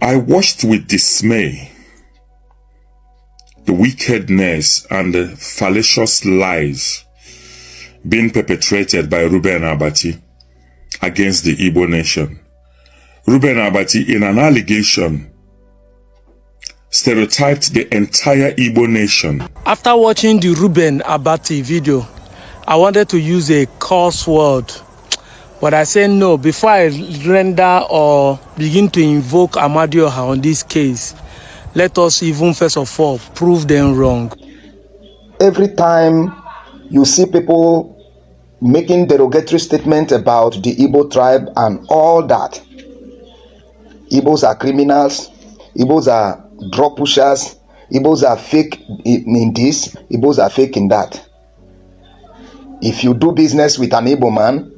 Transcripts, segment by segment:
I watched with dismay the wickedness and the fallacious lies being perpetrated by Reuben Abati against the Igbo nation. Reuben Abati, in an allegation, stereotyped the entire Igbo nation. After watching the Reuben Abati video, I wanted to use a curse word, but I said no. Before I render or begin to invoke Amadioha on this case, let us even first of all prove them wrong. Every time you see people making derogatory statements about the Igbo tribe and all that, Igbos are criminals, Igbos are drug pushers, Igbos are fake in this, Igbos are fake in that. If you do business with an Igbo man,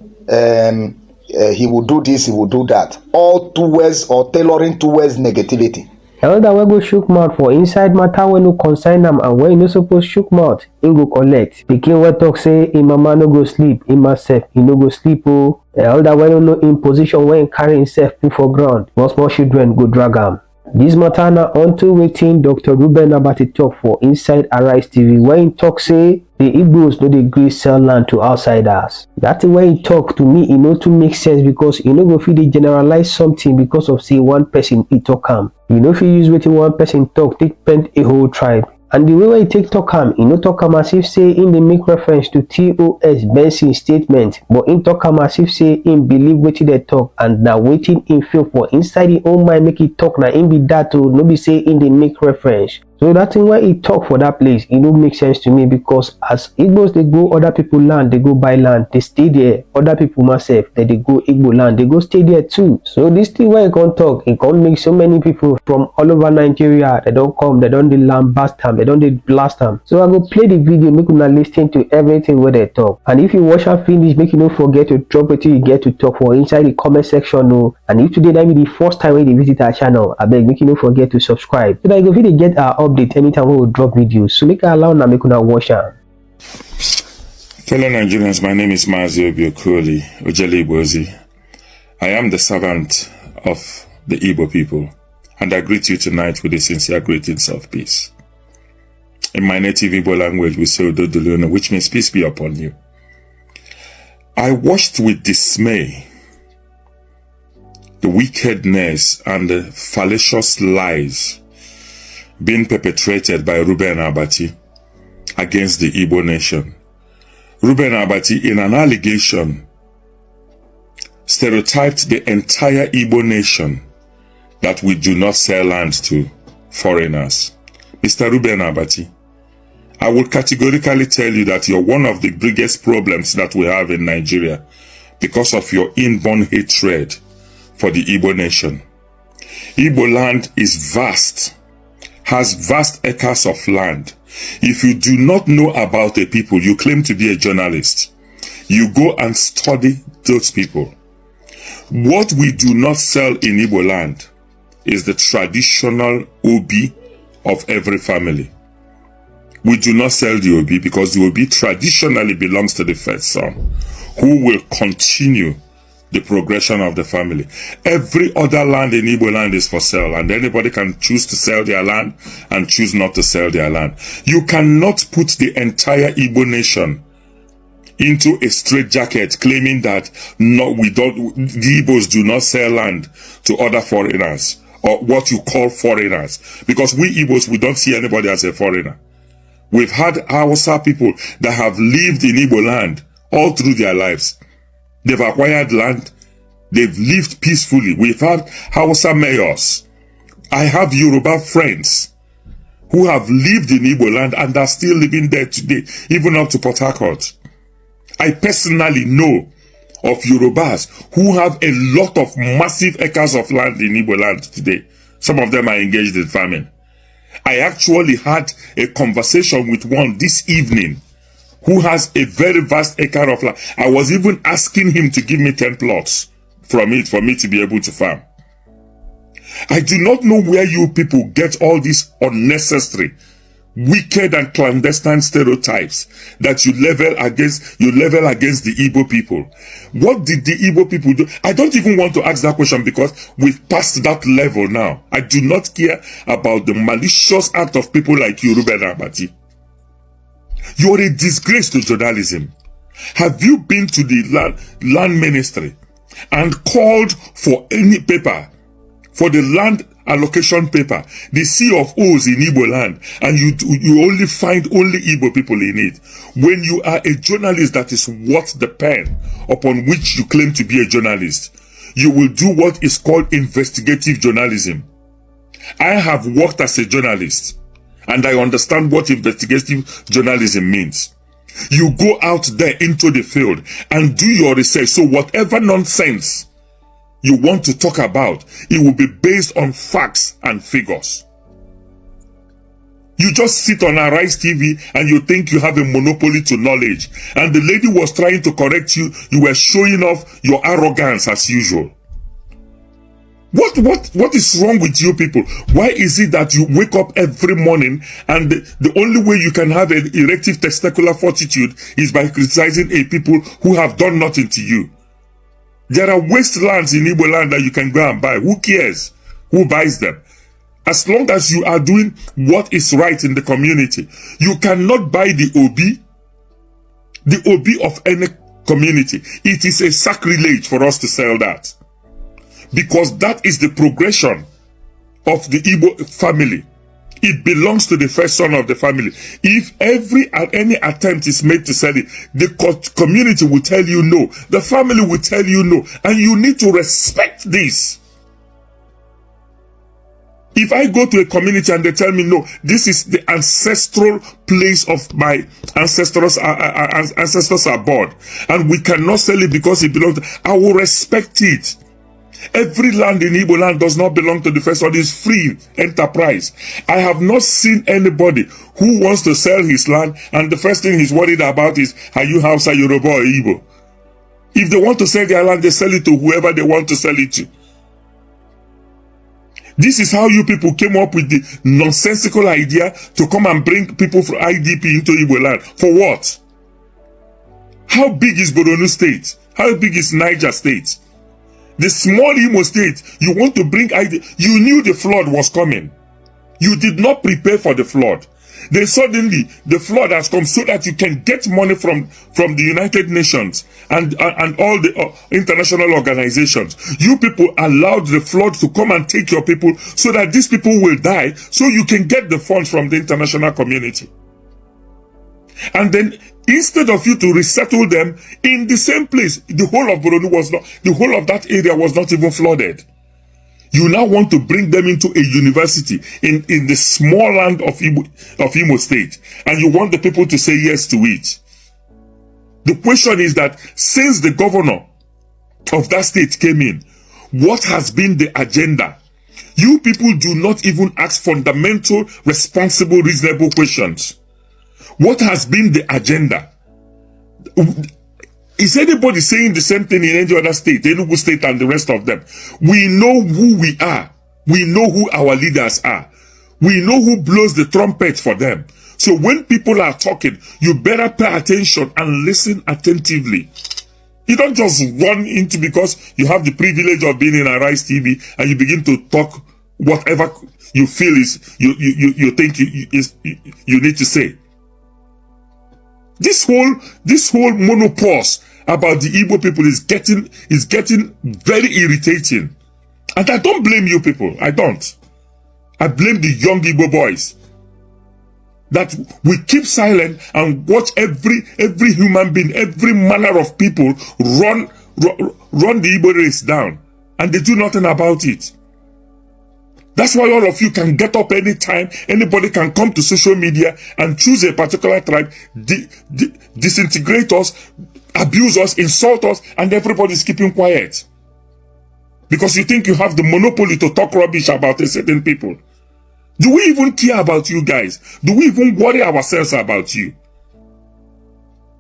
he will do this, he will do that. All towards or tailoring towards negativity. Elder we go shook mouth for inside matter when no consign am, and when you no suppose shook mouth, him go collect. Pikin we talk say him mama no go sleep, him myself he no go sleep oh. Elder we no know in position when carry himself put for ground, small children go drag am. This matter na unto wetin Dr. Reuben Abati talk for inside Arise TV, when he talk say the Igbos no dey gree sell land to outsiders. That when he talk to me, e no too make sense, because e no go fit dey generalize something because of say one person he talk am. You no fit use wetin one person talk take paint a whole tribe. And the way he take talk am, he no talk am as if say him dey make reference to T.O.S. Benson statement, but him talk am as if say him believe wetin they talk, and na wetin him feel for inside him own mind make he talk, na him be that o, no be say him dey make reference. So that thing why he talk for that place, it don't make sense to me, because as Igbos they go other people land, they go buy land, they stay there. Other people myself, they go Igbo land, they go stay there too. So this thing where he can talk, it can make so many people from all over Nigeria, they don't come, they don't lambast them, they don't blast them. So I go play the video, make you not listen to everything where they talk. And if you watch and finish, make you not forget to drop it till you get to talk for inside the comment section. No. And if today that be the first time when you visit our channel, I beg make you not forget to subscribe, so that you go really get our update anytime we will drop videos. So make it allow now, make una watch am. Fellow Nigerians, my name is Mazi Obiokoli Ojeli. I am the servant of the Igbo people, and I greet you tonight with a sincere greetings of peace. In my native Igbo language, we say Ododoluna, which means peace be upon you. I watched with dismay the wickedness and the fallacious lies being perpetrated by Reuben Abati against the Igbo nation. Reuben Abati, in an allegation, stereotyped the entire Igbo nation that we do not sell land to foreigners. Mr. Reuben Abati, I will categorically tell you that you're one of the biggest problems that we have in Nigeria because of your inborn hatred for the Igbo nation. Igbo land is vast, has vast acres of land. If you do not know about a people, you claim to be a journalist, you go and study those people. What we do not sell in Igbo land is the traditional obi of every family. We do not sell the obi because the obi traditionally belongs to the first son, who will continue the progression of the family. Every other land in Igbo land is for sale, and anybody can choose to sell their land and choose not to sell their land. You cannot put the entire Igbo nation into a straitjacket claiming that no, the Igbos do not sell land to other foreigners, or what you call foreigners, because we Igbos, we don't see anybody as a foreigner. We've had Hausa people that have lived in Igbo land all through their lives. They've acquired land. They've lived peacefully. We've had Hausa mayors. I have Yoruba friends who have lived in Igbo land and are still living there today, even up to Port Harcourt. I personally know of Yorubas who have a lot of massive acres of land in Igbo land today. Some of them are engaged in farming. I actually had a conversation with one this evening who has a very vast acre of land. I was even asking him to give me 10 plots from it for me to be able to farm. I do not know where you people get all this unnecessary wicked and clandestine stereotypes that you level against the Igbo people. What did the Igbo people do? I don't even want to ask that question because we've passed that level now. I do not care about the malicious act of people like you, Reuben Abati. You're a disgrace to journalism. Have you been to the land ministry and called for any paper, for the land allocation paper, the C of O's in Igbo land, and you only find only Igbo people in it? When you are a journalist that is worth the pen upon which you claim to be a journalist, you will do what is called investigative journalism. I have worked as a journalist, and I understand what investigative journalism means. You go out there into the field and do your research. So whatever nonsense you want to talk about, it will be based on facts and figures. You just sit on Arise TV and you think you have a monopoly to knowledge. And the lady was trying to correct you. You were showing off your arrogance as usual. What is wrong with you people? Why is it that you wake up every morning and the only way you can have an erective testicular fortitude is by criticizing a people who have done nothing to you? There are wastelands in Igbo land that you can go and buy. Who cares who buys them? As long as you are doing what is right in the community. You cannot buy the OB of any community. It is a sacrilege for us to sell that. Because that is the progression of the Igbo family. It belongs to the first son of the family. If any attempt is made to sell it, the community will tell you no. The family will tell you no. And you need to respect this. If I go to a community and they tell me no, this is the ancestral place of my ancestors are born, and we cannot sell it because it belongs to, I will respect it. Every land in Igbo land does not belong to the first one. It's free enterprise. I have not seen anybody who wants to sell his land and the first thing he's worried about is, are you Hausa, Yoruba, or Igbo? If they want to sell their land, they sell it to whoever they want to sell it to. This is how you people came up with the nonsensical idea to come and bring people from IDP into Igbo land. For what? How big is Borno State? How big is Niger State? The small Imo State, you want to bring IDP. You knew the flood was coming. You did not prepare for the flood. Then suddenly, the flood has come so that you can get money from the United Nations and all the international organizations. You people allowed the flood to come and take your people so that these people will die so you can get the funds from the international community. And then, instead of you to resettle them in the same place, the whole of Borno the whole of that area was not even flooded. You now want to bring them into a university in the small land of Imo State, and you want the people to say yes to it. The question is that since the governor of that state came in, what has been the agenda? You people do not even ask fundamental, responsible, reasonable questions. What has been the agenda? Is anybody saying the same thing in any other state, Enugu State and the rest of them? We know who we are. We know who our leaders are. We know who blows the trumpet for them. So when people are talking, you better pay attention and listen attentively. You don't just run into because you have the privilege of being in Arise TV and you begin to talk whatever you feel is you think you need to say. This whole monopause about the Igbo people is getting very irritating. And I don't blame you people. I don't. I blame the young Igbo boys. That we keep silent and watch every human being, every manner of people run the Igbo race down. And they do nothing about it. That's why all of you can get up anytime. Anybody can come to social media and choose a particular tribe, disintegrate us, abuse us, insult us, and everybody's keeping quiet. Because you think you have the monopoly to talk rubbish about a certain people. Do we even care about you guys? Do we even worry ourselves about you?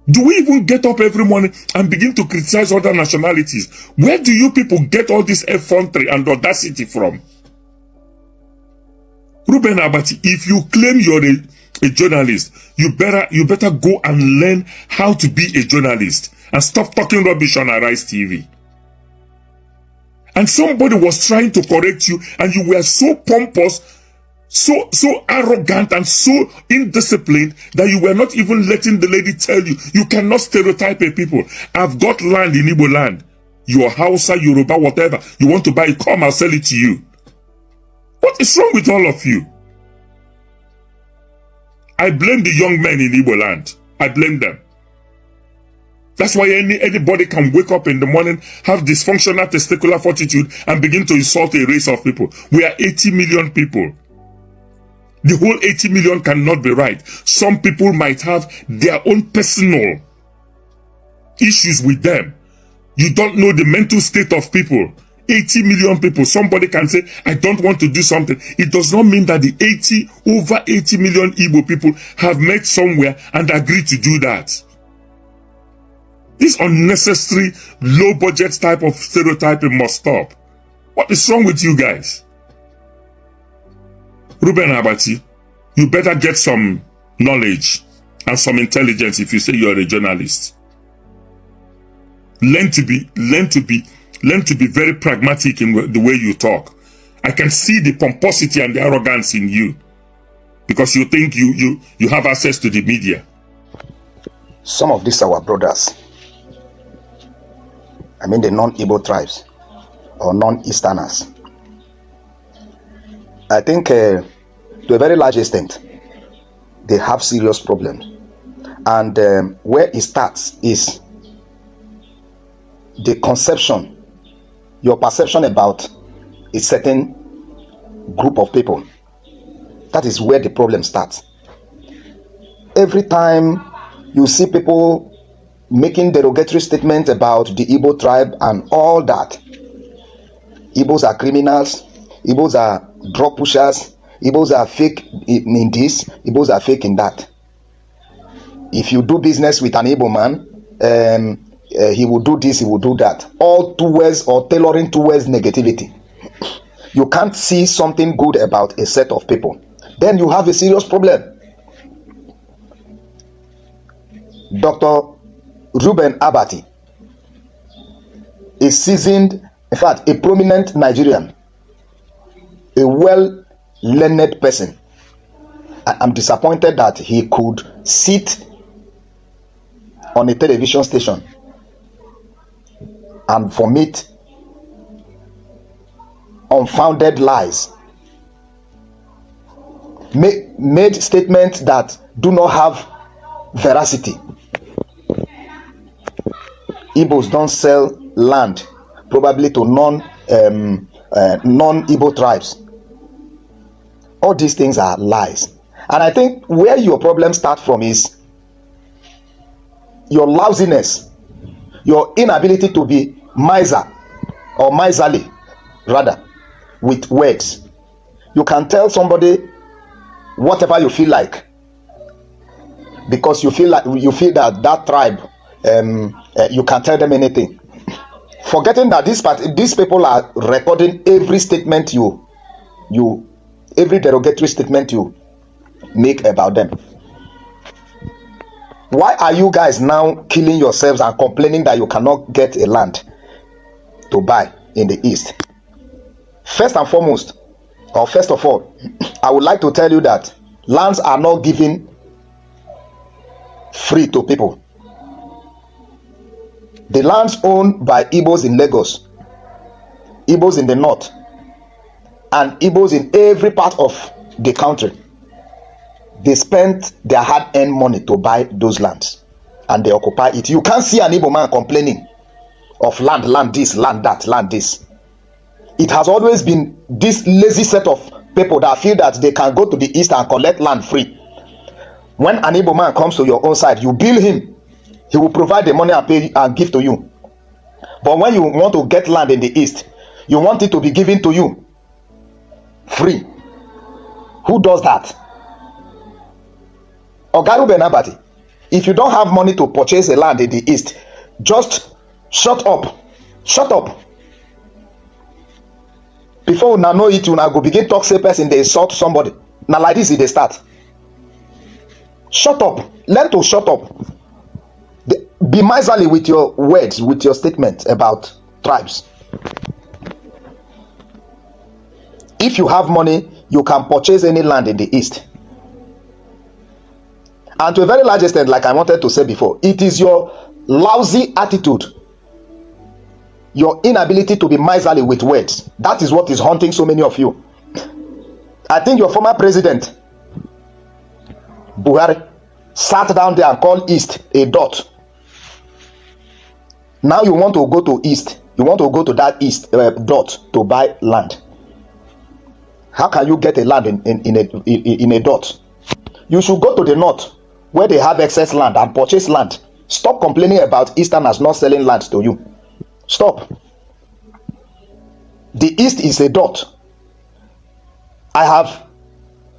Do we even get up every morning and begin to criticize other nationalities? Where do you people get all this effrontery and audacity from? Reuben Abati, if you claim a journalist, you better go and learn how to be a journalist and stop talking rubbish on Arise TV. And somebody was trying to correct you, and you were so pompous, so arrogant, and so indisciplined that you were not even letting the lady tell you, you cannot stereotype a people. I've got land in Igbo land. You're Hausa, Yoruba, whatever. You want to buy it, come, I'll sell it to you. What is wrong with all of you? I blame the young men in Igbo land. I blame them. That's why anybody can wake up in the morning, have dysfunctional testicular fortitude, and begin to insult a race of people. We are 80 million people. The whole 80 million cannot be right. Some people might have their own personal issues with them. You don't know the mental state of people. 80 million people. Somebody can say, I don't want to do something. It does not mean that the over 80 million Igbo people have met somewhere and agreed to do that. This unnecessary, low-budget type of stereotyping must stop. What is wrong with you guys? Reuben Abati, you better get some knowledge and some intelligence if you say you're a journalist. Learn to be very pragmatic in the way you talk. I can see the pomposity and the arrogance in you because you think you have access to the media. Some of these our brothers, I mean the non-Igbo tribes or non-Easterners, I think to a very large extent, they have serious problems. And where it starts is the conception, your perception about a certain group of people. That is where the problem starts. Every time you see people making derogatory statements about the Igbo tribe and all that, Igbos are criminals, Igbos are drug pushers, Igbos are fake in this, Igbos are fake in that. If you do business with an Igbo man, he will do this, he will do that. All towards or tailoring towards negativity. You can't see something good about a set of people. Then you have a serious problem. Dr. Reuben Abati is seasoned, in fact, a prominent Nigerian, a well-learned person. I'm disappointed that he could sit on a television station and vomit unfounded lies, made statements that do not have veracity. Igbos don't sell land probably to non-Igbo tribes. All these things are lies. And I think where your problem starts from is your lousiness, your inability to be miser or miserly rather with words. You can tell somebody whatever you feel like because you feel that tribe, you can tell them anything, forgetting that these people are recording every statement every derogatory statement you make about them. Why are you guys now killing yourselves and complaining that you cannot get a land to buy in the East? First of all, I would like to tell you that lands are not given free to people. The lands owned by Igbos in Lagos, Igbos in the north, and Igbos in every part of the country, they spent their hard-earned money to buy those lands and they occupy it. You can't see an Igbo man complaining of land this, land that, land this. It has always been this lazy set of people that feel that they can go to the East and collect land free. When an Igbo man comes to your own side, you bill him, he will provide the money and pay and give to you. But when you want to get land in the East, you want it to be given to you free. Who does that? Reuben Abati, if you don't have money to purchase a land in the East, just shut up. Before una know it, una go begin talk say person dey insult somebody. Now like this, they start. Shut up. Learn to shut up. Be miserly with your words, with your statements about tribes. If you have money, you can purchase any land in the East. And to a very large extent, like I wanted to say before, it is your lousy attitude, your inability to be miserly with words. That is what is haunting so many of you. I think your former president, Buhari, sat down there and called East a dot. Now you want to go to East. You want to go to that East dot to buy land. How can you get a land in a dot? You should go to the north where they have excess land and purchase land. Stop complaining about Easterners not selling land to you. Stop. The East is a dot. I have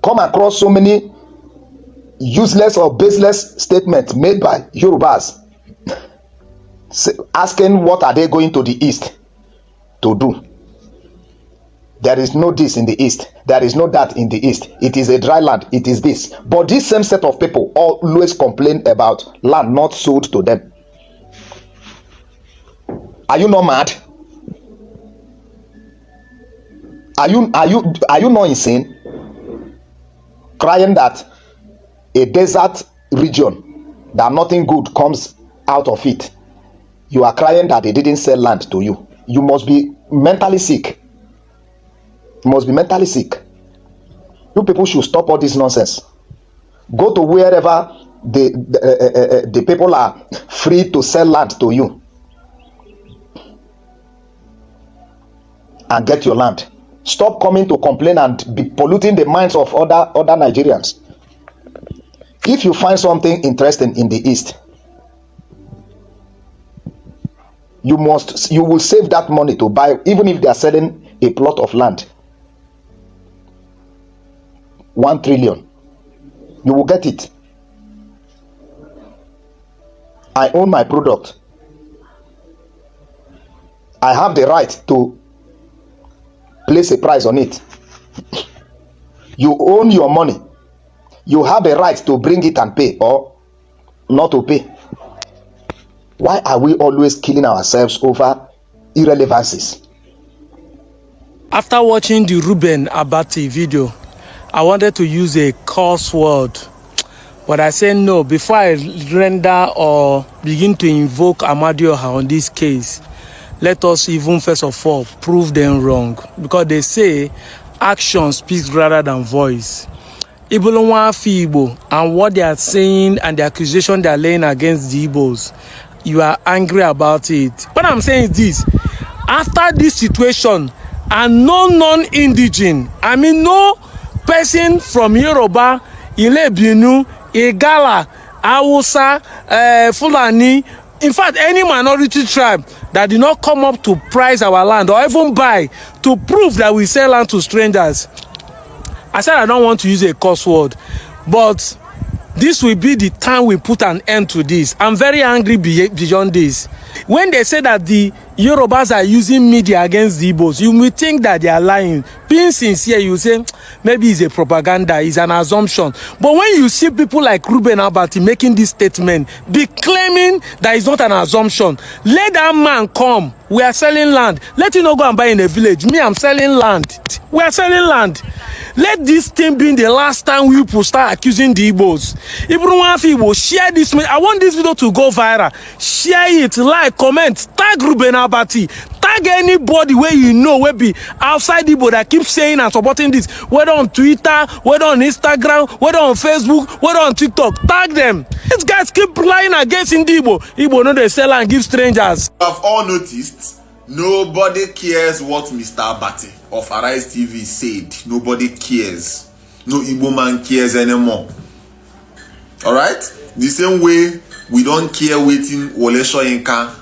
come across so many useless or baseless statements made by Yorubas asking what are they going to the East to do. There is no this in the East. There is no that in the East. It is a dry land. It is this. But this same set of people always complain about land not sold to them. Are you not mad? Are you not insane? Crying that a desert region that nothing good comes out of it. You are crying that they didn't sell land to you. You must be mentally sick. You must be mentally sick. You people should stop all this nonsense. Go to wherever the people are free to sell land to you and get your land. Stop coming to complain and be polluting the minds of other Nigerians. If you find something interesting in the East, you will save that money to buy, even if they are selling a plot of land 1 trillion, you will get it. I own my product. I have the right to place a price on it. You own your money. You have the right to bring it and pay or not to pay. Why are we always killing ourselves over irrelevancies? After watching the Reuben Abati video, I wanted to use a curse word, but I said no. Before I render or begin to invoke Amadioha on this case, let us even first of all prove them wrong, because they say action speaks rather than voice. Igbo and what they are saying and the accusation they are laying against the Igbos, you are angry about it. What I'm saying is this: after this situation, and no non-indigen, I mean no person from Yoruba, Ilebinu, Igala, Hausa, Fulani, in fact any minority tribe that did not come up to price our land or even buy to prove that we sell land to strangers. I said I don't want to use a curse word, but this will be the time we put an end to this. I'm very angry beyond this. When they say that the Yorubas are using media against the Igbos, you may think that they are lying. Being sincere, you say maybe it's a propaganda, it's an assumption. But when you see people like Reuben Abati making this statement, be claiming that it's not an assumption, let that man come. We are selling land. Let him not go and buy in a village. Me, I'm selling land. We are selling land. Let this thing be the last time we people start accusing the Igbos. Igbo, share this. I want this video to go viral. Share it, like, comment, tag Reuben Abati, tag anybody where you know will be outside Igbo that keeps saying and supporting this, whether on Twitter, whether on Instagram, whether on Facebook, whether on TikTok. Tag them. These guys keep lying against Ndi Igbo. Igbo know they sell and give strangers. You have all noticed, nobody cares what Mr. Abati of Arise TV said. Nobody cares. No Igbo man cares anymore. Alright? The same way we don't care waiting Wole Soyinka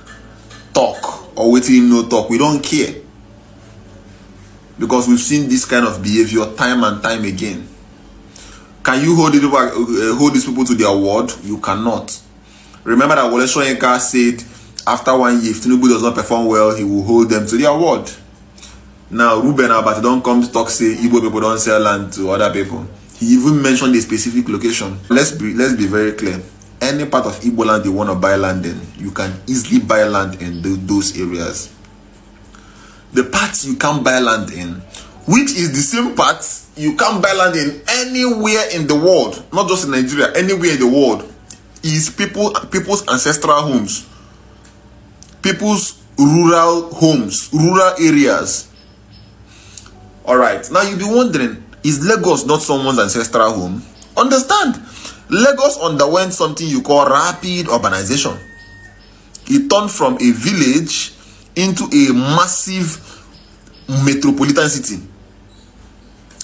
talk or waiting no talk. We don't care. Because we've seen this kind of behavior time and time again. Can you hold these people to their word? You cannot. Remember that Wole Soyinka said after 1 year, if Tinubu does not perform well, he will hold them to their word. Now, Reuben Abati don't come to talk, say Igbo people don't sell land to other people. He even mentioned a specific location. Let's be very clear. Any part of Igbo land you want to buy land in, you can easily buy land in those areas. The parts you can't buy land in, which is the same parts you can't buy land in anywhere in the world, not just in Nigeria, anywhere in the world, is people's ancestral homes, people's rural homes, rural areas. All right, now you'll be wondering, is Lagos not someone's ancestral home? Understand, Lagos underwent something you call rapid urbanization. It turned from a village into a massive metropolitan city.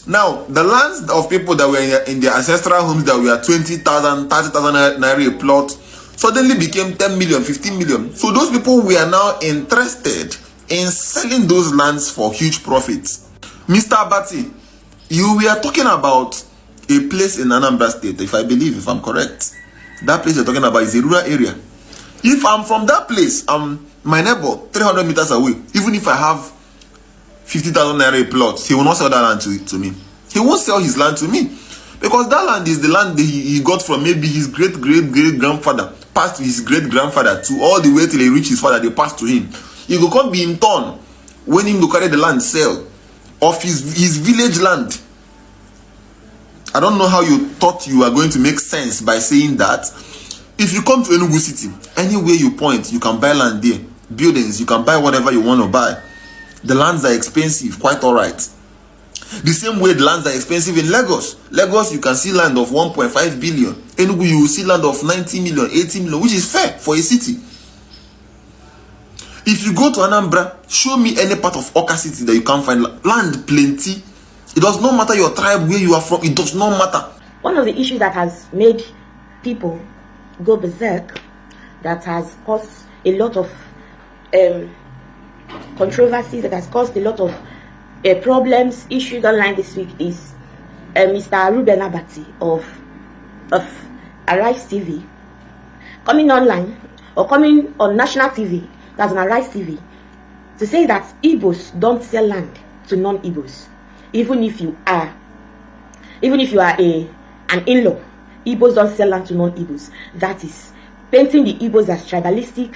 Now, the lands of people that were in their ancestral homes that were 20,000, 30,000 naira a plot suddenly became 10 million, 15 million. So those people were now interested in selling those lands for huge profits. Mr. Abati, you were talking about a place in Anambra State, if I'm correct. That place you're talking about is a rural area. If I'm from that place, my neighbor 300 meters away, even if I have 50,000 naira a plot, he will not sell that land to me. He won't sell his land to me, because that land is the land that he got from maybe his great-great-great-grandfather, passed to his great-grandfather, to all the way till he reached his father, they passed to him. He will come be in turn when him to carry the land sell of his village land. I don't know how you thought you are going to make sense by saying that. If you come to Enugu City, anywhere you point, you can buy land there. Buildings, you can buy whatever you want to buy. The lands are expensive, quite all right. The same way the lands are expensive in Lagos. Lagos, you can see land of 1.5 billion. Enugu, you will see land of 90 million, 80 million, which is fair for a city. If you go to Anambra, show me any part of Oka City that you can find land plenty. It does not matter your tribe, where you are from, it does not matter. One of the issues that has made people go berserk, that has caused a lot of controversy, that has caused a lot of problems, issues online this week, is Mr. Reuben Abati of Arise TV coming online, or coming on national TV, that's on Arise TV, to say that Igbos don't sell land to non-Igbos. Even if you are an in-law, Igbos don't sell land to non-Igbos. That is painting the Igbos as tribalistic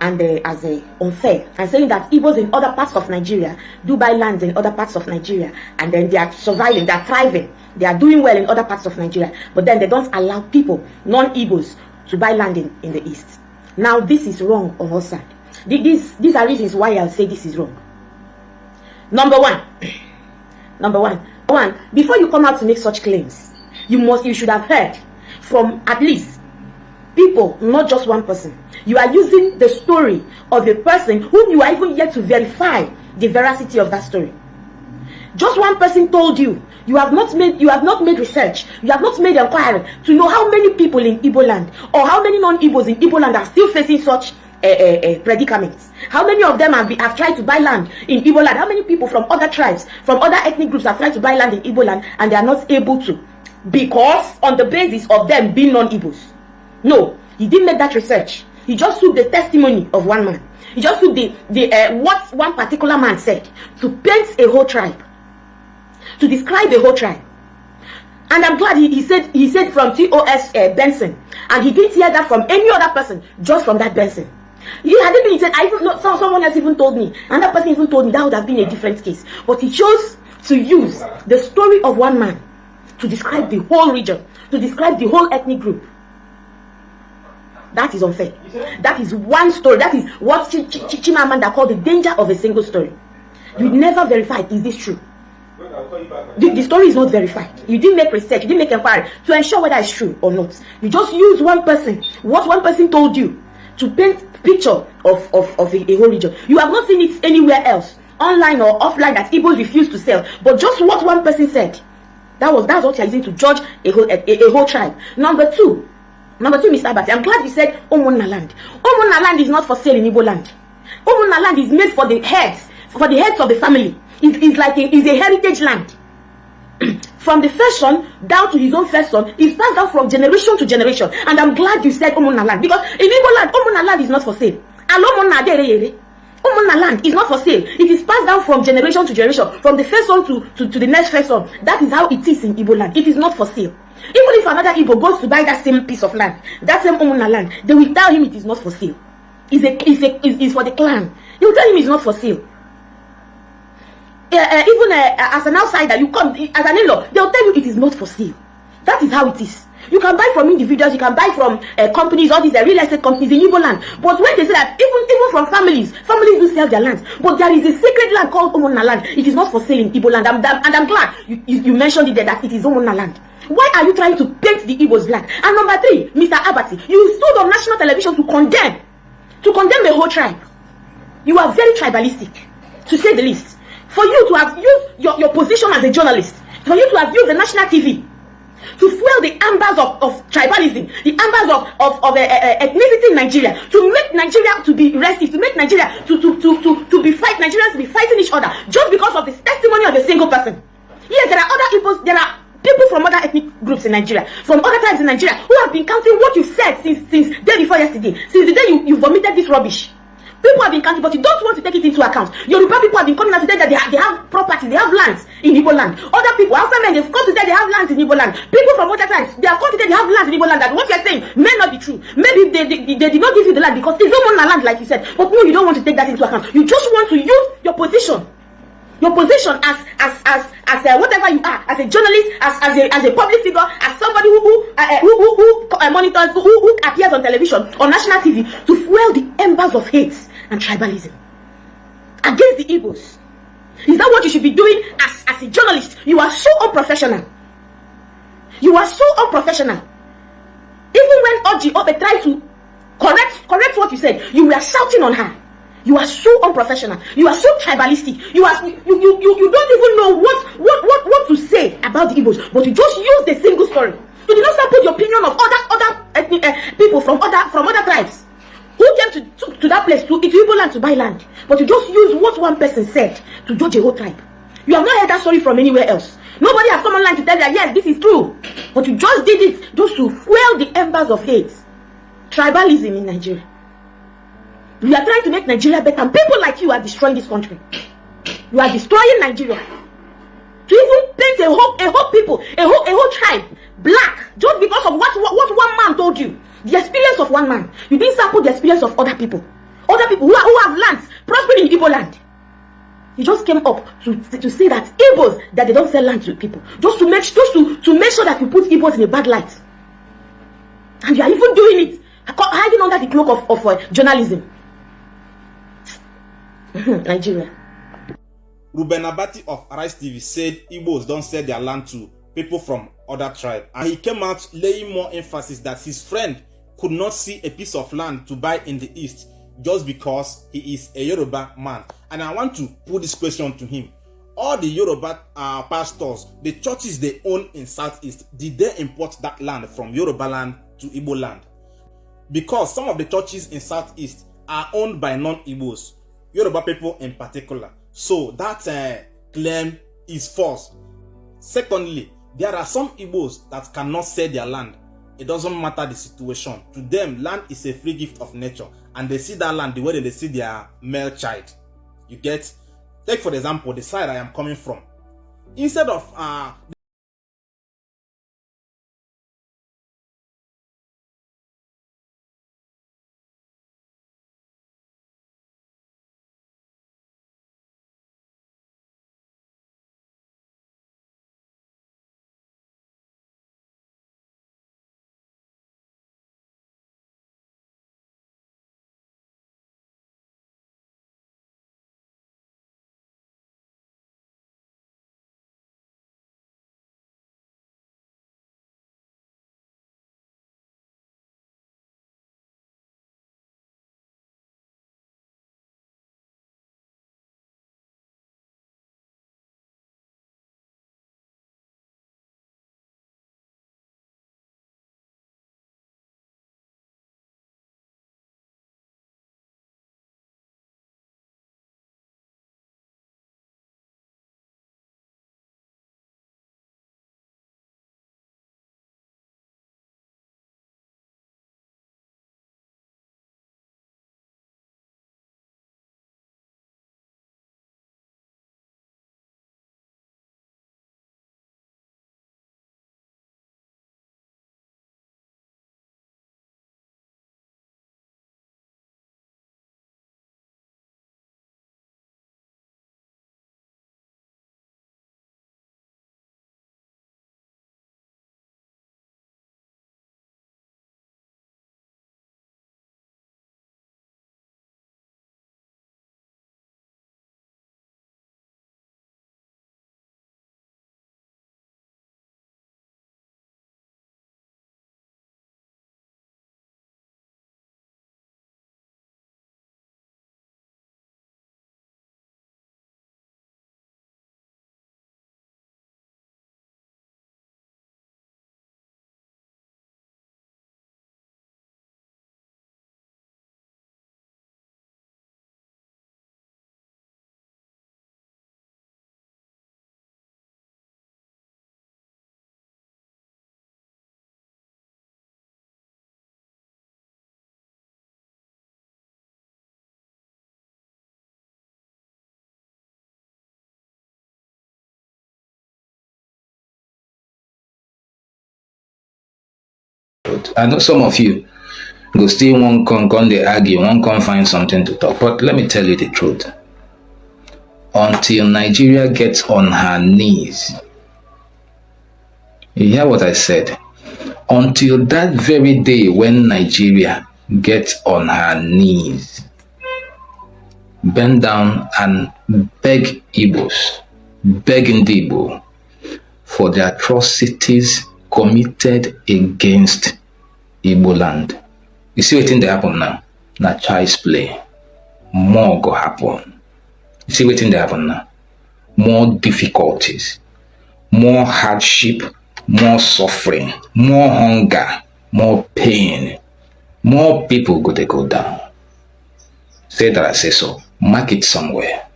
and as unfair, and saying that Igbos in other parts of Nigeria do buy lands in other parts of Nigeria, and then they are surviving, they are thriving, they are doing well in other parts of Nigeria, but then they don't allow people, non-Igbos, to buy land in the East. Now, this is wrong on our side. These are reasons why I'll say this is wrong. Number one, before you come out to make such claims, you should have heard from at least people, not just one person. You are using the story of a person whom you are even yet to verify the veracity of that story. Just one person told you. You have not made research. You have not made inquiry to know how many people in Igbo land, or how many non-Igbos in Igbo land are still facing such predicaments. How many of them have tried to buy land in Igbo land? How many people from other tribes, from other ethnic groups have tried to buy land in Igbo land and they are not able to, because on the basis of them being non-Igbos? No, he didn't make that research. He just took the testimony of one man. He just took what one particular man said to paint a whole tribe, to describe a whole tribe. And I'm glad he said from T.O.S. Benson, and he didn't hear that from any other person, just from that Benson. He said, someone else even told me, another person even told me, that would have been a different case. But he chose to use the story of one man to describe the whole region, to describe the whole ethnic group. That is unfair. That is one story. That is what Chimamanda called the danger of a single story. You never verified, is this true? The story is not verified. You didn't make research, you didn't make inquiry to ensure whether it's true or not. You just use one person, what one person told you, to paint a picture of a whole region. You have not seen it anywhere else, online or offline, that Igbos refuse to sell. But just what one person said, that's what you're using to judge a whole tribe. Number two, Mr. Abati, I'm glad you said Umunna land. Umunna land is not for sale in Igbo land. Umunna land is made for the heads of the family. It's a heritage land. From the first son down to his own first son, it's passed down from generation to generation. And I'm glad you said Umunna land, because in Igbo land, Umunna land is not for sale. And Umunna Umunna land is not for sale. It is passed down from generation to generation, from the first one to the next first one. That is how it is in Igbo land. It is not for sale. Even if another Igbo goes to buy that same piece of land, that same Umunna land, they will tell him it is not for sale. It's for the clan. They will tell him it's not for sale. Even as an outsider, you come as an in-law, they'll tell you it is not for sale. That is how it is. You can buy from individuals, you can buy from companies, all these real estate companies in Igbo land. But when they say that, even from families do sell their lands. But there is a sacred land called Umunna land. It is not for sale in Igbo land. And I'm glad you mentioned it there, that it is Umunna land. Why are you trying to paint the Igbos black? And number 3, Mr. Abati, you stood on national television to condemn the whole tribe. You are very tribalistic, to say the least. For you to have used your position as a journalist, for you to have used the national TV to fuel the embers of tribalism, the embers of ethnicity in Nigeria, to make Nigeria to be restive, to make Nigeria to be Nigerians to be fighting each other just because of the testimony of a single person. Yes, there are other people, there are people from other ethnic groups in Nigeria, from other tribes in Nigeria, who have been counting what you said since day before yesterday, since the day you vomited this rubbish. People have been counting, but you don't want to take it into account. Yoruba people have been coming out today that they have property, they have lands in Igbo land. Other people, outside men, they've come today, they have lands in Igbo land. People from other tribes, they have come today, they have lands in Igbo land. That what you're saying may not be true. Maybe they did not give you the land because it's Umunna land, like you said. But no, you don't want to take that into account. You just want to use your position as whatever you are, as a journalist, as a public figure, as somebody who monitors, who appears on television, on national TV, to fuel the embers of hate and tribalism against the Igbos. Is that what you should be doing as a journalist? You are so unprofessional. You are so unprofessional. Even when Oji Obe tried to correct what you said, you were shouting on her. You are so unprofessional. You are so tribalistic. You don't even know what to say about the Igbos, but you just use the single story. You did not start put the opinion of other ethnic people from other tribes who came to that place to Igbo land to buy land, but you just use what one person said to judge a whole tribe. You have not heard that story from anywhere else. Nobody has come online to tell you that yes, this is true, but you just did it just to fuel the embers of hate, tribalism in Nigeria. We are trying to make Nigeria better, and people like you are destroying this country. You are destroying Nigeria. To even paint a whole people, a whole tribe black just because of what one man told you. The experience of one man. You didn't sample the experience of other people who have lands, prospering in Igbo land. You just came up to say that Igbos, that they don't sell land to people, just to make sure that you put Igbos in a bad light. And you are even doing it, hiding under the cloak of journalism. Nigeria. Reuben Abati of Arise TV said Igbos don't sell their land to people from other tribes, and he came out laying more emphasis that his friend could not see a piece of land to buy in the east just because he is a Yoruba man. And I want to put this question to him. All the Yoruba pastors, the churches they own in Southeast, did they import that land from Yoruba land to Igbo land? Because some of the churches in Southeast are owned by non-Igbos, Yoruba people in particular. So that claim is false. Secondly, there are some Igbos that cannot sell their land. It doesn't matter the situation. To them, land is a free gift of nature, and they see that land the way they see their male child. You get? Take for example the side I am coming from. Instead of I know some of you go still one con they argue, one can find something to talk. But let me tell you the truth. Until Nigeria gets on her knees, you hear what I said? Until that very day when Nigeria gets on her knees, bend down and beg Igbos, beg Ndi Igbo for the atrocities committed against Igbo land. You see what thing they happen now? Na child's play. More go happen. You see what thing they happen now? More difficulties, more hardship, more suffering, more hunger, more pain. More people go down. Say that I say so. Mark it somewhere.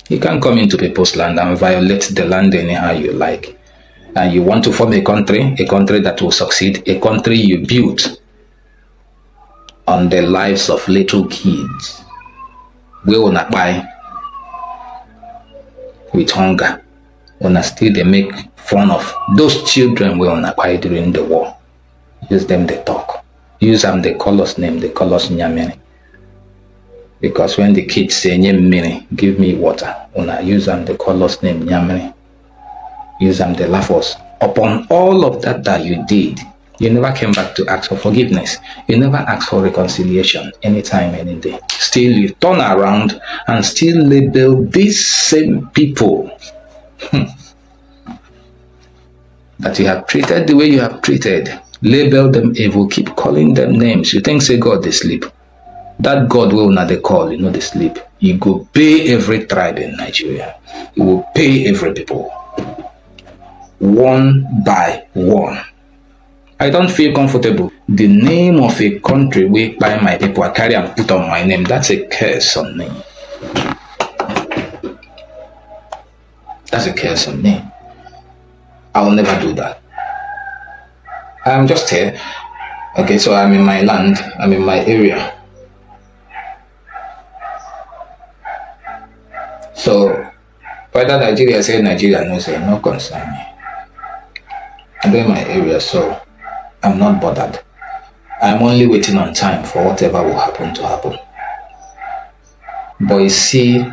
You can't come into people's land and violate the land anyhow you like. And you want to form a country that will succeed, a country you built on the lives of little kids. We will not buy with hunger. When still they make fun of those children we will not buy during the war. Use them they talk. Use them they call us name, they call us Nyamene. Because when the kids say Nyamene, give me water. When I use them they call us name Nyamene. Use them they laugh us. Upon all of that you did, you never came back to ask for forgiveness. You never asked for reconciliation anytime, any day. Still, you turn around and still label these same people that you have treated the way you have treated. Label them evil, keep calling them names. You think say God they sleep. That God will not they call, you know they sleep. You go pay every tribe in Nigeria. You will pay every people. One by one. I don't feel comfortable. The name of a country where by my people I carry and put on my name, that's a curse on me. That's a curse on me. I will never do that. I'm just here. Okay, so I'm in my land, I'm in my area. So whether Nigeria say Nigeria no say no concern me. I'm in my area, so I'm not bothered. I'm only waiting on time for whatever will happen to happen. But you see,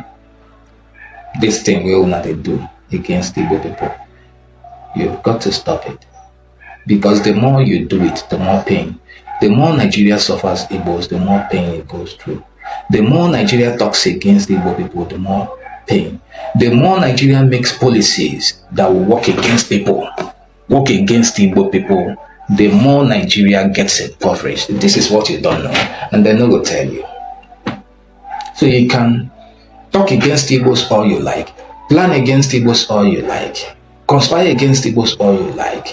this thing we will not do against the Igbo people. You've got to stop it. Because the more you do it, the more pain. The more Nigeria suffers Igbos, the more pain it goes through. The more Nigeria talks against the Igbo people, the more pain. The more Nigeria makes policies that will work against people, work against the Igbo people, the more Nigeria gets impoverished. This is what you don't know, and they're not going to tell you. So you can talk against Igbos all you like, plan against Igbos all you like, conspire against Igbos all you like,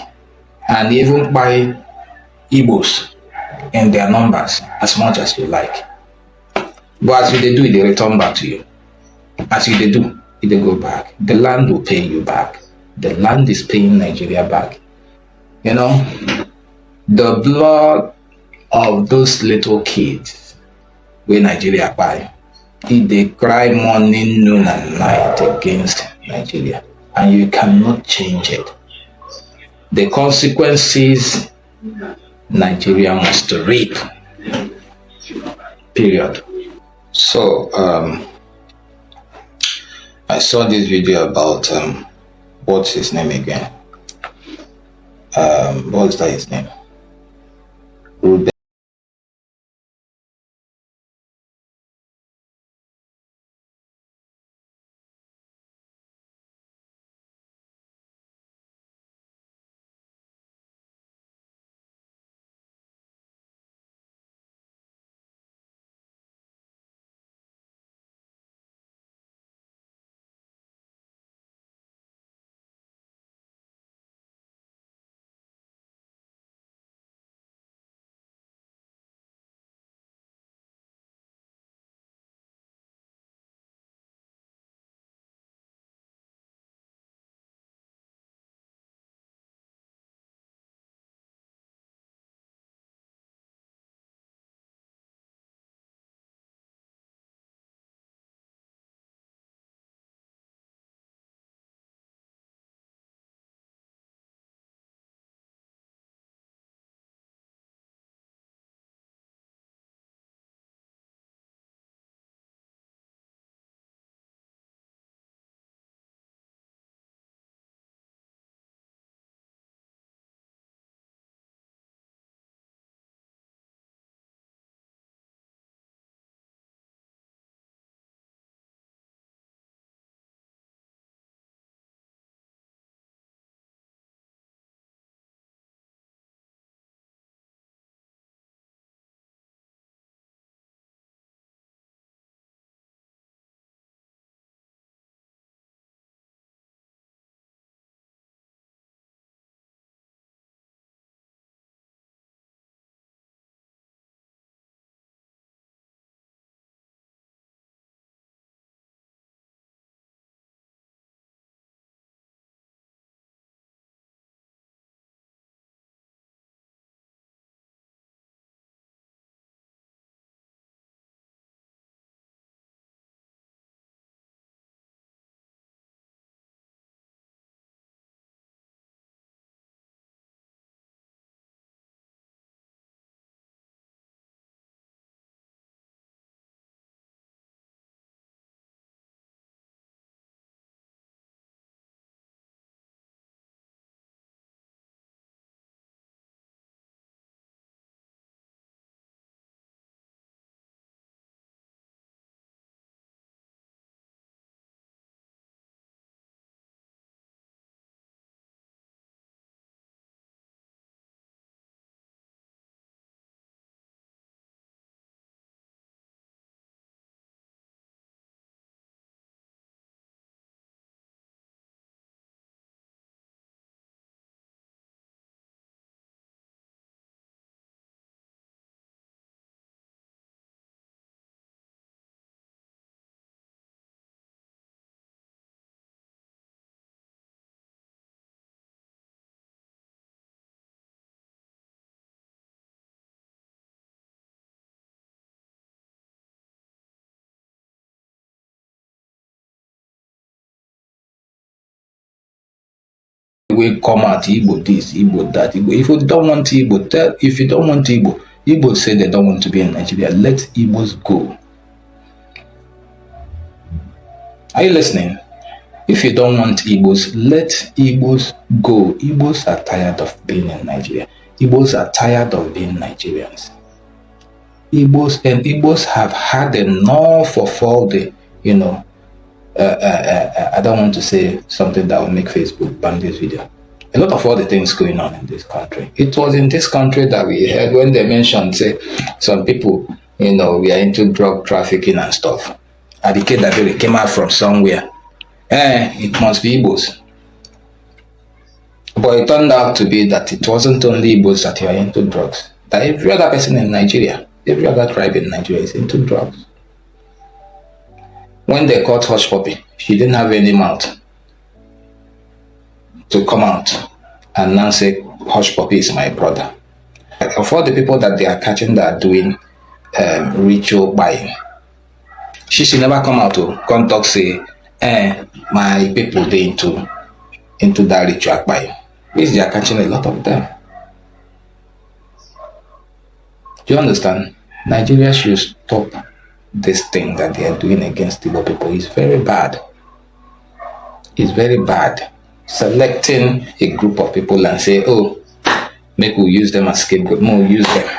and even buy Igbos in their numbers as much as you like. But as they do it, they return back to you. As they do, they go back. The land will pay you back. The land is paying Nigeria back. You know, the blood of those little kids where Nigeria buy, they cry morning, noon, and night against Nigeria, and you cannot change it. The consequences Nigeria must reap. Period. So I saw this video about what's his name again? What's that his name? Reuben will come out, Igbo this, Igbo that, Igbo. If you don't want Igbo, Igbo say they don't want to be in Nigeria. Let Igbos go. Are you listening? If you don't want Igbos, let Igbos go. Igbos are tired of being in Nigeria. Igbos are tired of being Nigerians. Igbos have had enough of all the, I don't want to say something that will make Facebook ban this video. A lot of all the things going on in this country. It was in this country that we heard when they mentioned, say, some people, we are into drug trafficking and stuff. And the kid that really came out from somewhere. It must be Igbos. But it turned out to be that it wasn't only Igbos that are into drugs. That every other person in Nigeria, every other tribe in Nigeria is into drugs. When they caught Hush Puppy, she didn't have any mouth to come out and now say, Hush Puppy is my brother. Of all the people that they are catching that are doing ritual buying, she should never come out to come talk, say, my people, they into that ritual buying. Because they are catching a lot of them. Do you understand? Nigeria should stop this thing that they are doing against Igbo people. It's very bad. It's very bad. Selecting a group of people and say, oh, maybe we'll use them as scapegoat. No, we'll use them.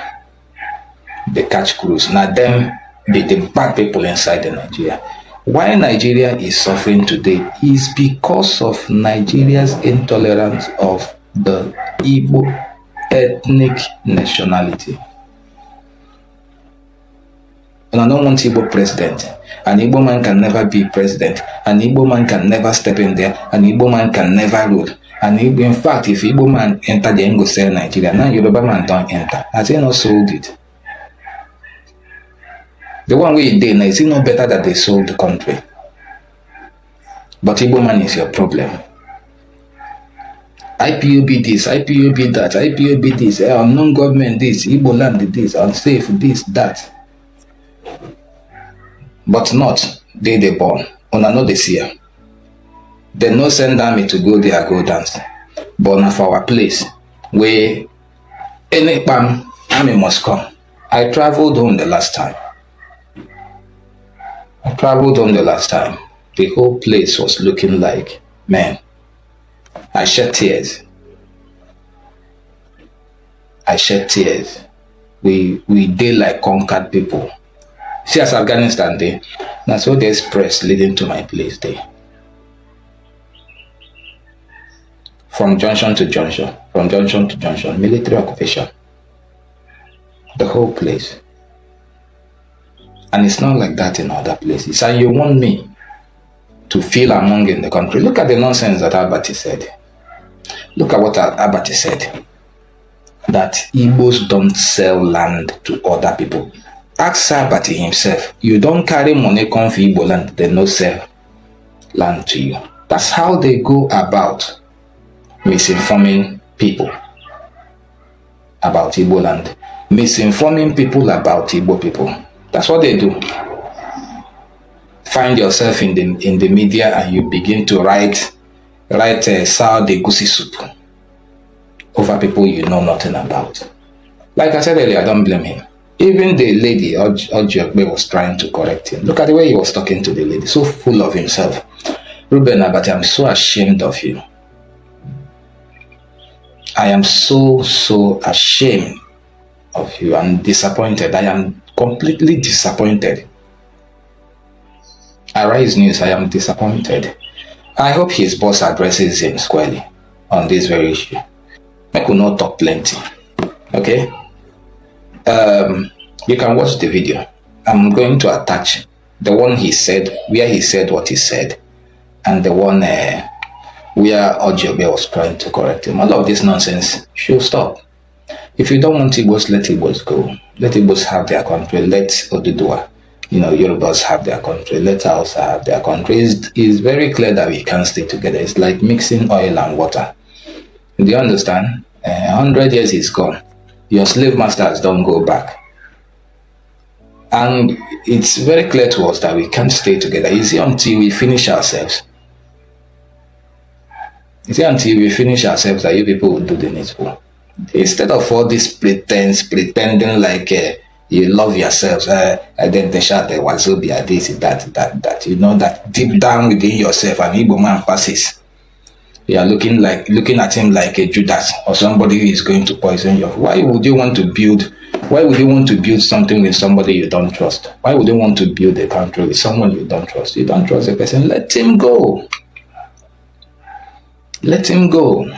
They catch crews. Now them be the bad people inside the Nigeria. Why Nigeria is suffering today is because of Nigeria's intolerance of the Igbo ethnic nationality. And I don't want Igbo president. An Igbo man can never be president. An Igbo man can never step in there. An Igbo man can never rule. In fact, if Igbo man enter the Engo sell Nigeria, now Yoruba man don't enter. Has he not sold it? The one way they now, is it not better that they sold the country? But Igbo man is your problem. IPOB this, IPOB that, IPOB this, unknown government this, Igbo land this, unsafe this, that. But not, they born. Una no they see her. They no send army to go there, go dance. But now for our place, where any army must come. I traveled home the last time. The whole place was looking like, man, I shed tears. We did like conquered people. See, as Afghanistan day, that's what there's press leading to my place there. From junction to junction, military occupation. The whole place. And it's not like that in other places. And you want me to feel among in the country. Look at the nonsense that Abati said. Look at what Abati said. That Igbos don't sell land to other people. Ask Abati himself. You don't carry money come for Igbo land, they no sell land to you. That's how they go about misinforming people about Igbo land. Misinforming people about Igbo people. That's what they do. Find yourself in the media and you begin to write sour de goosey soup over people you know nothing about. Like I said earlier, I don't blame him. Even the lady, Ojiokbe, was trying to correct him. Look at the way he was talking to the lady, so full of himself. Reuben Abati, I'm so ashamed of you. I am so ashamed of you. I'm disappointed. I am completely disappointed. Arise News, I am disappointed. I hope his boss addresses him squarely on this very issue. I could not talk plenty. Okay? You can watch the video. I'm going to attach the one he said, where he said what he said, and the one where Ojobe was trying to correct him. All of this nonsense should stop. If you don't want Igbos, let Igbos go. Let Igbos have their country. Let Oduduwa, Yorubas have their country. Let Hausa have their country. It's very clear that we can't stay together. It's like mixing oil and water. Do you understand? 100 years is gone. Your slave masters don't go back. And it's very clear to us that we can't stay together. It's until we finish ourselves. You see, until we finish ourselves, that you people will do the needful. Instead of all this pretending like you love yourselves, and then they shout the wazobia, this, that. You know that deep down within yourself, an Igbo man passes. You are looking at him like a Judas or somebody who is going to poison you. Why would you want to build something with somebody you don't trust? Why would you want to build a country with someone you don't trust? You don't trust a person, let him go. Let him go.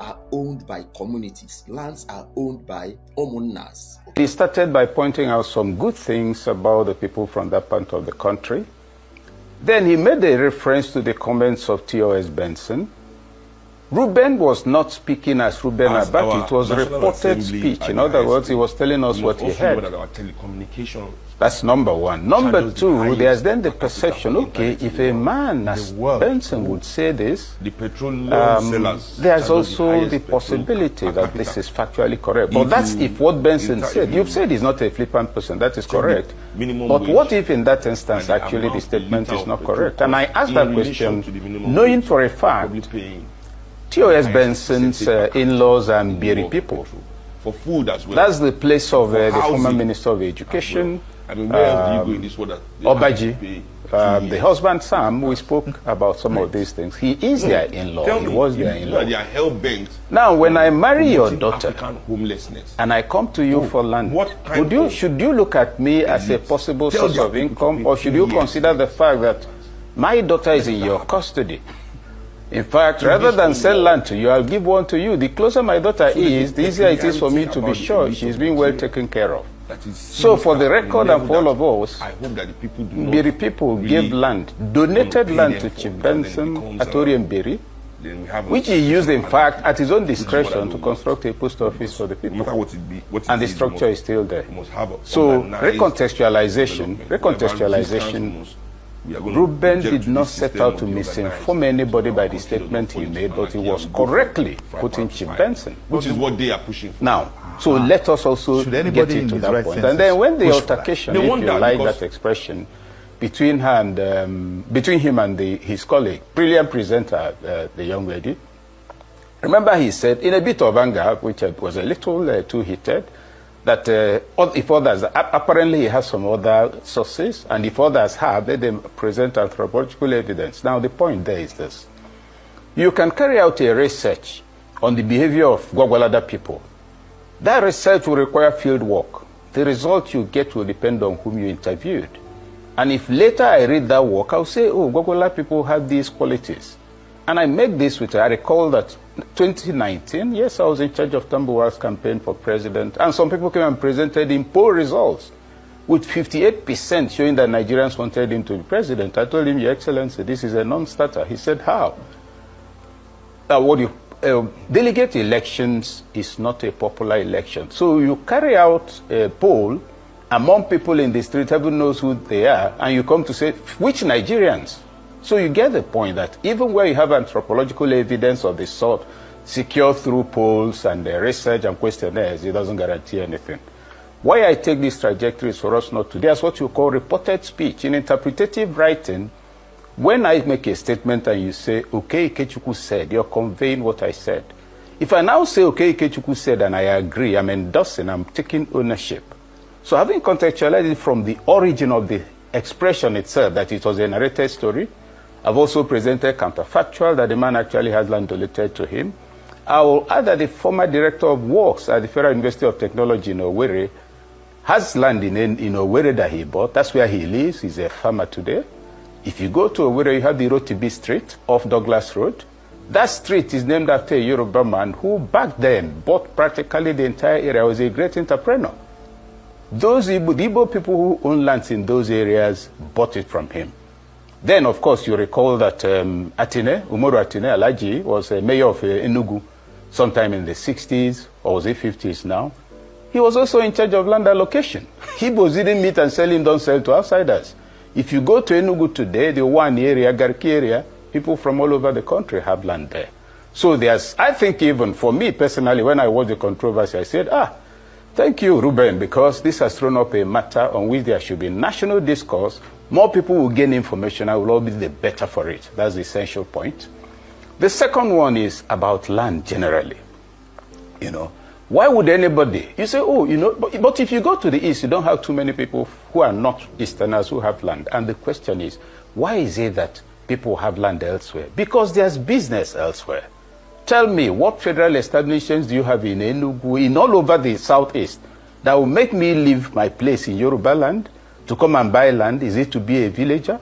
Are owned by communities. Lands are owned by Umunnas. He started by pointing out some good things about the people from that part of the country. Then he made a reference to the comments of T.O.S. Benson. Reuben was not speaking as Reuben Abati. It was a reported speech. In other words, he was telling us what he heard. That's number one. Number two, there's then the perception, okay, if a man as Benson would say this, there's also the possibility that this is factually correct. But that's if what Benson said. You've said he's not a flippant person. That is correct. But what if in that instance, actually, the statement is not correct? And I asked that question knowing for a fact T.O.S. Benson's in-laws are Mbiri people. That's the place of the former Minister of Education, Obaji, the husband Sam. We spoke about some of these things. He is their in-law. He was their in-law. Now, when I marry your daughter and I come to you for land, should you look at me as a possible source of income, or should you consider the fact that my daughter is in your custody? In fact, rather than sell land to you, I'll give one to you. The closer my daughter is, the easier it is for me to be sure she's being well taken care of. So for the record and for all of us, Mbiri people gave land, donated land to Chief Benson at Mbiri, which he used, in fact, at his own discretion to construct a post office for the people. And the structure is still there. So recontextualization Reuben did not set out to misinform anybody by the statement he made, but he was correctly putting Chief Benson. Which is what they are pushing for. Now, so let us also get into that point. And then when the altercation, if you like that expression, between him and his colleague, brilliant presenter, the young lady, remember he said, in a bit of anger, which was a little too heated, that if others, apparently he has some other sources, and if others have, let them present anthropological evidence. Now the point there is this. You can carry out a research on the behavior of Gwagwalada people. That research will require field work. The result you get will depend on whom you interviewed. And if later I read that work, I'll say, oh, Gwagwalada people have these qualities. And I make this with, I recall that 2019, yes, I was in charge of Tambuwal's campaign for president, and some people came and presented in poll results with 58% showing that Nigerians wanted him to be president. I told him, Your Excellency, this is a non-starter. He said, how? Delegate elections is not a popular election. So you carry out a poll among people in the street, heaven knows who they are, and you come to say, which Nigerians? So you get the point that even where you have anthropological evidence of this sort, secured through polls and research and questionnaires, it doesn't guarantee anything. Why I take this trajectory is for us not to. There's what you call reported speech. In interpretative writing, when I make a statement and you say, okay, Ikechukwu said, you're conveying what I said. If I now say, okay, Ikechukwu said, and I agree, I'm endorsing, I'm taking ownership. So having contextualized it from the origin of the expression itself, that it was a narrated story, I've also presented counterfactual that the man actually has land donated to him. I will add that the former director of works at the Federal University of Technology in Owerri has land in Owerri that he bought. That's where he lives. He's a farmer today. If you go to Owerri, you have the Rotibi Street off Douglas Road. That street is named after a Yoruba man who back then bought practically the entire area. He was a great entrepreneur. Those Igbo people who own lands in those areas bought it from him. Then, of course, you recall that Umoru Atine Alaji was a mayor of Enugu sometime in the 60s, or was it 50s now? He was also in charge of land allocation. Igbos didn't meet and sell him, don't sell to outsiders. If you go to Enugu today, the one area, Garki area, people from all over the country have land there. So there's, I think even for me personally, when I watched the controversy, I said, thank you, Reuben, because this has thrown up a matter on which there should be national discourse. More people will gain information, I will all be the better for it. That's the essential point. The second one is about land generally. Why would anybody, you say, but if you go to the east, you don't have too many people who are not Easterners who have land. And the question is, why is it that people have land elsewhere? Because there's business elsewhere. Tell me, what federal establishments do you have in Enugu, in all over the southeast, that will make me leave my place in Yoruba land to come and buy land? Is it to be a villager?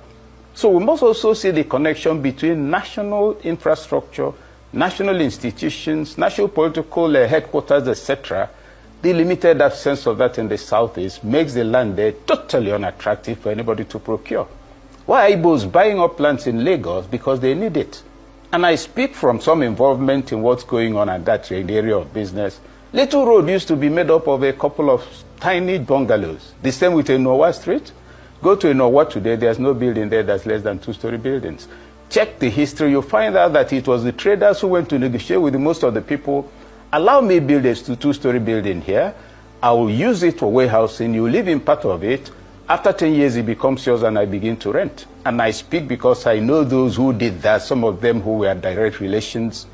So we must also see the connection between national infrastructure, national institutions, national political headquarters, etc. The limited absence of that in the southeast makes the land there totally unattractive for anybody to procure. Why are Igbos buying up lands in Lagos? Because they need it. And I speak from some involvement in what's going on at that in the area of business. Little Road used to be made up of a couple of tiny bungalows. The same with Enowa Street. Go to Enowa today, there's no building there that's less than 2-story buildings. Check the history, you'll find out that it was the traders who went to negotiate with most of the people. Allow me build a 2-story building here. I will use it for warehousing. You live in part of it. After 10 years, it becomes yours and I begin to rent. And I speak because I know those who did that, some of them who were direct relations.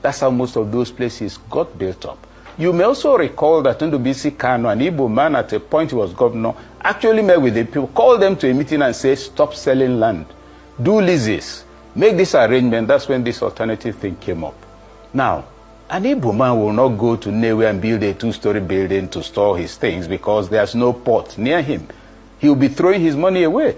That's how most of those places got built up. You may also recall that Ndubisi Kano, an Igbo man at a point he was governor, actually met with the people, called them to a meeting and said, stop selling land. Do leases. Make this arrangement. That's when this alternative thing came up. Now, an Igbo man will not go to Newe and build a 2-story building to store his things because there's no port near him. He'll be throwing his money away.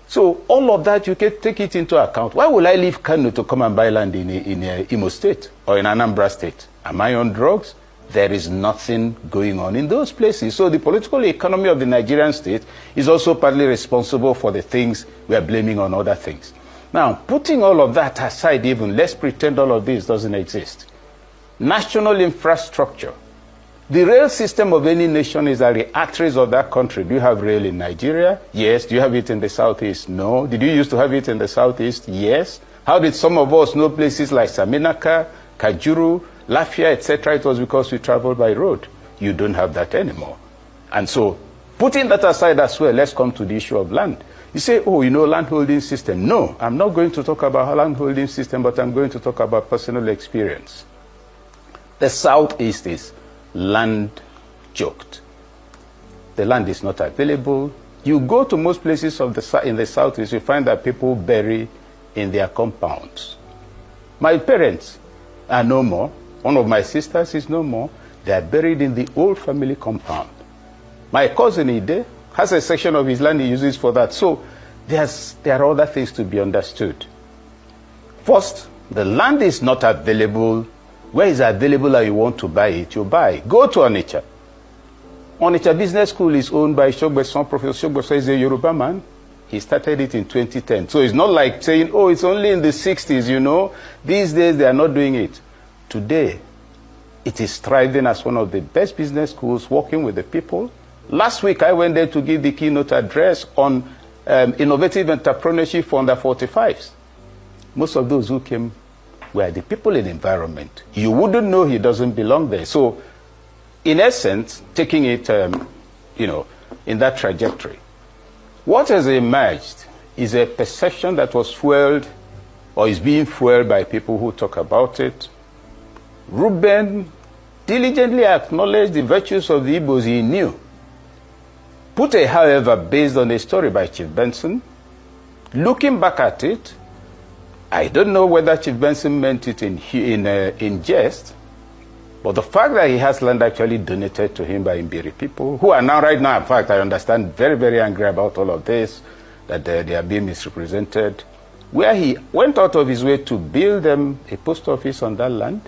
So all of that, you can take it into account. Why would I leave Kano to come and buy land in Imo State or in Anambra State? Am I on drugs? There is nothing going on in those places. So the political economy of the Nigerian state is also partly responsible for the things we are blaming on other things. Now, putting all of that aside even, let's pretend all of this doesn't exist. National infrastructure. The rail system of any nation is at the arteries of that country. Do you have rail in Nigeria? Yes. Do you have it in the southeast? No. Did you used to have it in the southeast? Yes. How did some of us know places like Saminaka, Kajuru, Lafia, etc.? It was because we traveled by road. You don't have that anymore. And so, putting that aside as well, let's come to the issue of land. You say, oh, you know, land holding system. No, I'm not going to talk about land holding system, but I'm going to talk about personal experience. The southeast is land choked. The land is not available. You go to most places of in the southeast, you find that people bury in their compounds. My parents are no more. One of my sisters is no more. They are buried in the old family compound. My cousin Ide has a section of his land he uses for that. So there are other things to be understood. First, the land is not available. Where is available and you want to buy it, you buy. Go to Onitsha. Onitsha Business School is owned by Shogbeson. Professor Shogbeson is a Yoruba man. He started it in 2010. So it's not like saying, oh, it's only in the 60s, you know. These days they are not doing it. Today, it is thriving as one of the best business schools, working with the people. Last week, I went there to give the keynote address on innovative entrepreneurship for under 45s. Most of those who came were the people in the environment. You wouldn't know he doesn't belong there. So, in essence, taking it, you know, in that trajectory, what has emerged is a perception that was fueled or is being fueled by people who talk about it. Reuben diligently acknowledged the virtues of the Igbos he knew. Put a however based on a story by Chief Benson. Looking back at it, I don't know whether Chief Benson meant it in jest, but the fact that he has land actually donated to him by Imbiri people, who are now right now, in fact, I understand, very, very angry about all of this, that they are being misrepresented, where he went out of his way to build them a post office on that land,